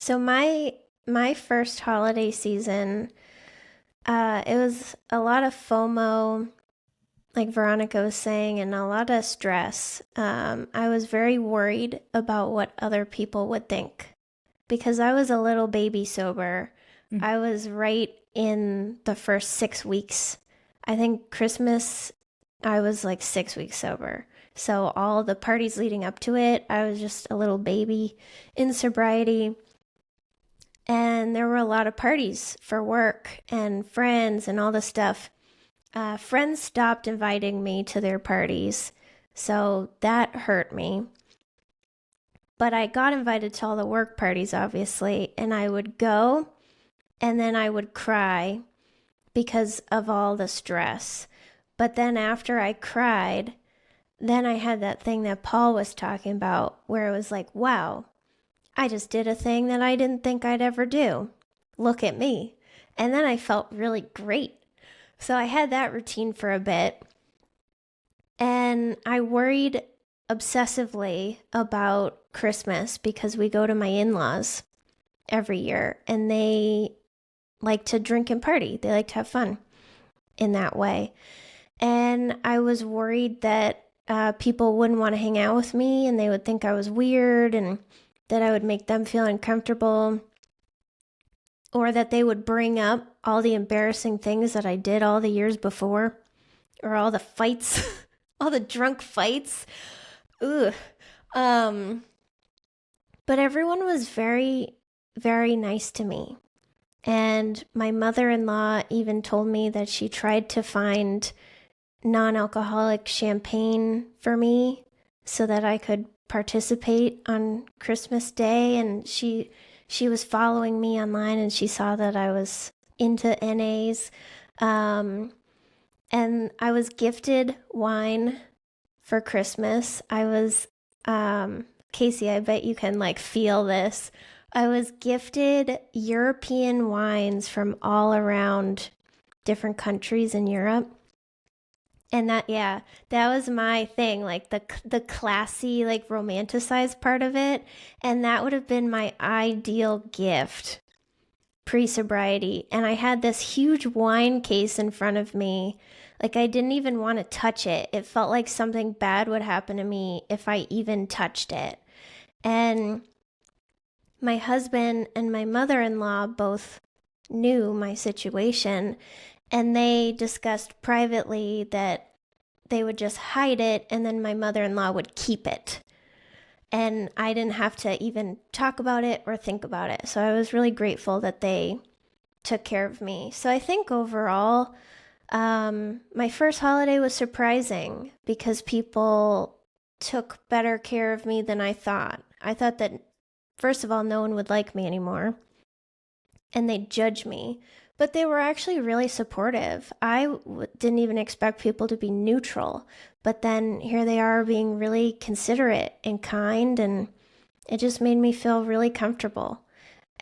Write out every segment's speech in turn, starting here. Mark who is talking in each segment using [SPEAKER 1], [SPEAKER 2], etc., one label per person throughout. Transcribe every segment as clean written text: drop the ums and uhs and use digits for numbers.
[SPEAKER 1] So my first holiday season, it was a lot of FOMO, like Veronica was saying, and a lot of stress. I was very worried about what other people would think because I was a little baby sober.
[SPEAKER 2] Mm.
[SPEAKER 1] I was right in the first 6 weeks. I think Christmas, I was like 6 weeks sober. So all the parties leading up to it, I was just a little baby in sobriety. And there were a lot of parties for work and friends and all this stuff. Friends stopped inviting me to their parties, so that hurt me. But I got invited to all the work parties, obviously, and I would go and then I would cry because of all the stress. But then after I cried, then I had that thing that Paul was talking about where it was like, wow, I just did a thing that I didn't think I'd ever do. Look at me. And then I felt really great. So I had that routine for a bit. And I worried obsessively about Christmas because we go to my in-laws every year and they like to drink and party. They like to have fun in that way. And I was worried that people wouldn't want to hang out with me and they would think I was weird and that I would make them feel uncomfortable, or that they would bring up all the embarrassing things that I did all the years before, or all the fights, all the drunk fights. Ugh. But everyone was very, very nice to me. And my mother-in-law even told me that she tried to find non-alcoholic champagne for me so that I could participate on Christmas Day. And she was following me online and she saw that I was into NAs. And I was gifted wine for Christmas. I was, Casey, I bet you can like feel this. I was gifted European wines from all around different countries in Europe. And that was my thing, like the classy, like romanticized part of it. And that would have been my ideal gift pre-sobriety. And I had this huge wine case in front of me. Like I didn't even want to touch it. It felt like something bad would happen to me if I even touched it. And my husband and my mother-in-law both knew my situation. And they discussed privately that they would just hide it and then my mother-in-law would keep it. And I didn't have to even talk about it or think about it. So I was really grateful that they took care of me. So I think overall, my first holiday was surprising because people took better care of me than I thought. I thought that, first of all, no one would like me anymore and they'd judge me. But they were actually really supportive. I didn't even expect people to be neutral. But then here they are being really considerate and kind. And it just made me feel really comfortable.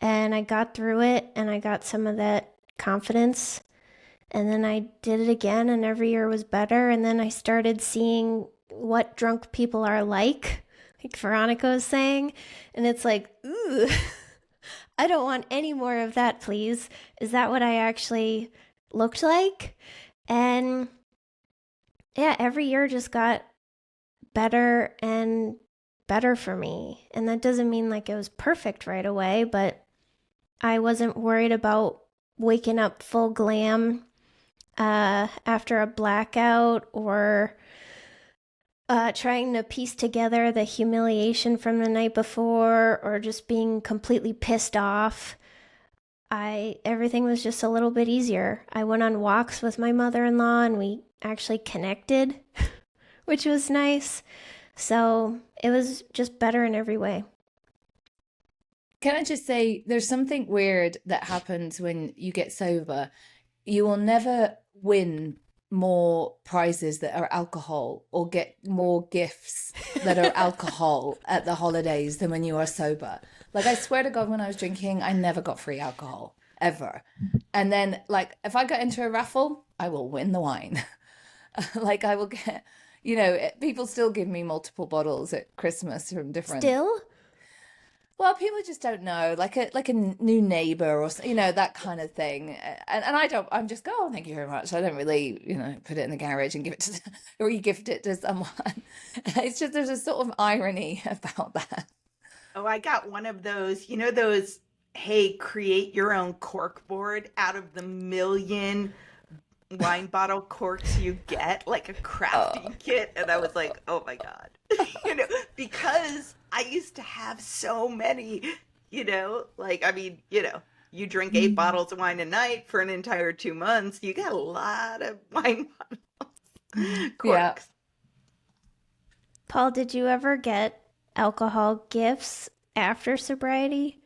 [SPEAKER 1] And I got through it and I got some of that confidence. And then I did it again and every year was better. And then I started seeing what drunk people are like Veronica was saying. And it's like, ooh. I don't want any more of that, please. Is that what I actually looked like? And yeah, every year just got better and better for me. And that doesn't mean like it was perfect right away, but I wasn't worried about waking up full glam after a blackout or trying to piece together the humiliation from the night before or just being completely pissed off. Everything was just a little bit easier. I went on walks with my mother-in-law and we actually connected, which was nice. So it was just better in every way.
[SPEAKER 2] Can I just say, there's something weird that happens when you get sober. You will never win more prizes that are alcohol or get more gifts that are alcohol at the holidays than when you are sober. Like, I swear to God, when I was drinking, I never got free alcohol, ever. And then, like, if I got into a raffle, I will win the wine. Like, I will get, people still give me multiple bottles at Christmas from different...
[SPEAKER 1] Still?
[SPEAKER 2] Well, people just don't know, like a new neighbor or that kind of thing. And I don't. I'm just go. Oh, thank you very much. I don't really, put it in the garage and give it to or you gift it to someone. It's just there's a sort of irony about that.
[SPEAKER 3] Oh, I got one of those. You know those. Hey, create your own cork board out of the million wine bottle corks you get, like a crafting kit. And I was like, oh my God. Because I used to have so many, like, I mean, you drink 8 bottles of wine a night for an entire 2 months. You got a lot of wine bottles, corks.
[SPEAKER 2] Yeah.
[SPEAKER 1] Paul, did you ever get alcohol gifts after sobriety?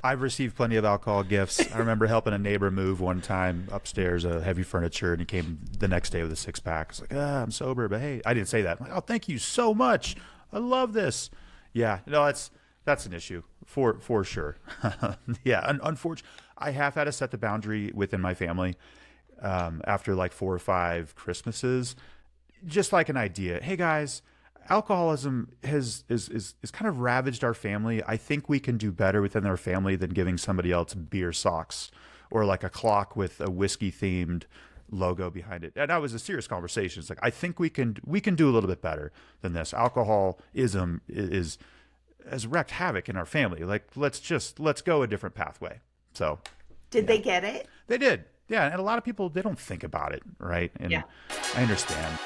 [SPEAKER 4] I've received plenty of alcohol gifts. I remember helping a neighbor move one time upstairs, heavy furniture, and he came the next day with a 6-pack. It's like, I'm sober, but hey, I didn't say that. I'm like, oh, thank you so much. I love this. Yeah, no, that's an issue for sure. Yeah, unfortunately, I have had to set the boundary within my family after like 4 or 5 Christmases. Just like an idea. Hey guys, alcoholism is kind of ravaged our family. I think we can do better within our family than giving somebody else beer socks or like a clock with a whiskey themed logo behind it. And that was a serious conversation. It's like, I think we can do a little bit better than this. Alcoholism has wreaked havoc in our family. Like, let's go a different pathway. So
[SPEAKER 3] did they get it?
[SPEAKER 4] They did. Yeah. And a lot of people, they don't think about it. Right. And I understand.